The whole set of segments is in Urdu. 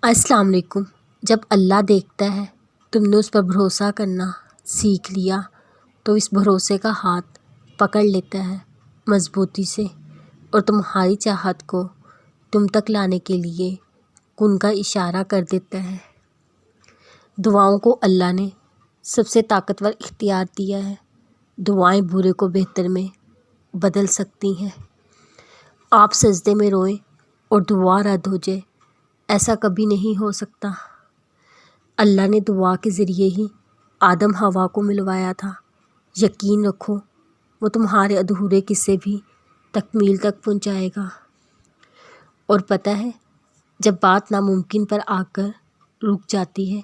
السلام علیکم۔ جب اللہ دیکھتا ہے تم نے اس پر بھروسہ کرنا سیکھ لیا تو اس بھروسے کا ہاتھ پکڑ لیتا ہے مضبوطی سے اور تمہاری چاہت کو تم تک لانے کے لیے کن کا اشارہ کر دیتا ہے۔ دعاؤں کو اللہ نے سب سے طاقتور اختیار دیا ہے۔ دعائیں برے کو بہتر میں بدل سکتی ہیں۔ آپ سجدے میں روئیں اور دعا رد ہو جائے، ایسا کبھی نہیں ہو سکتا۔ اللہ نے دعا کے ذریعے ہی آدم حوا کو ملوایا تھا۔ یقین رکھو وہ تمہارے ادھورے قصے بھی تکمیل تک پہنچائے گا۔ اور پتہ ہے جب بات ناممکن پر آ کر رک جاتی ہے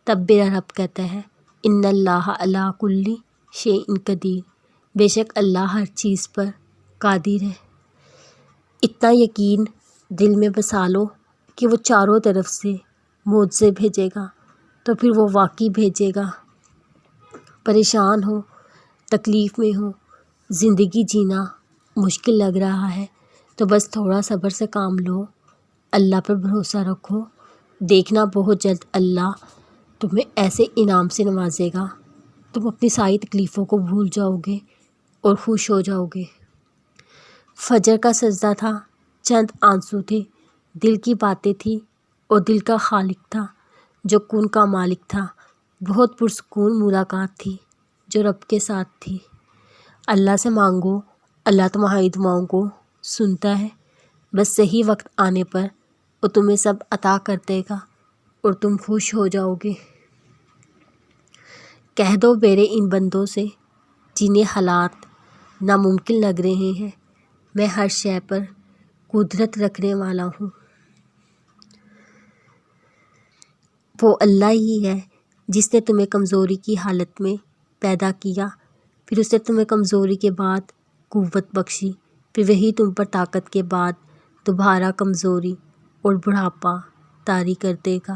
تب میرا رب کہتا ہے ان اللہ علی کل شیء قدیر، بے شک اللہ ہر چیز پر قادر ہے۔ اتنا یقین دل میں بسا لو کہ وہ چاروں طرف سے معجزے بھیجے گا تو پھر وہ واقعی بھیجے گا۔ پریشان ہو، تکلیف میں ہو، زندگی جینا مشکل لگ رہا ہے تو بس تھوڑا صبر سے کام لو، اللہ پر بھروسہ رکھو، دیکھنا بہت جلد اللہ تمہیں ایسے انعام سے نوازے گا تم اپنی ساری تکلیفوں کو بھول جاؤ گے اور خوش ہو جاؤ گے۔ فجر کا سجدہ تھا، چند آنسو تھے، دل کی باتیں تھی اور دل کا خالق تھا جو کن کا مالک تھا۔ بہت پرسکون ملاقات تھی جو رب کے ساتھ تھی۔ اللہ سے مانگو، اللہ تمہاری دعاؤں کو سنتا ہے، بس صحیح وقت آنے پر وہ تمہیں سب عطا کر دے گا اور تم خوش ہو جاؤ گے۔ کہہ دو میرے ان بندوں سے جنہیں حالات ناممکن لگ رہے ہیں، میں ہر شے پر قدرت رکھنے والا ہوں۔ وہ اللہ ہی ہے جس نے تمہیں کمزوری کی حالت میں پیدا کیا، پھر اس نے تمہیں کمزوری کے بعد قوت بخشی، پھر وہی تم پر طاقت کے بعد دوبارہ کمزوری اور بڑھاپا طاری کر دے گا۔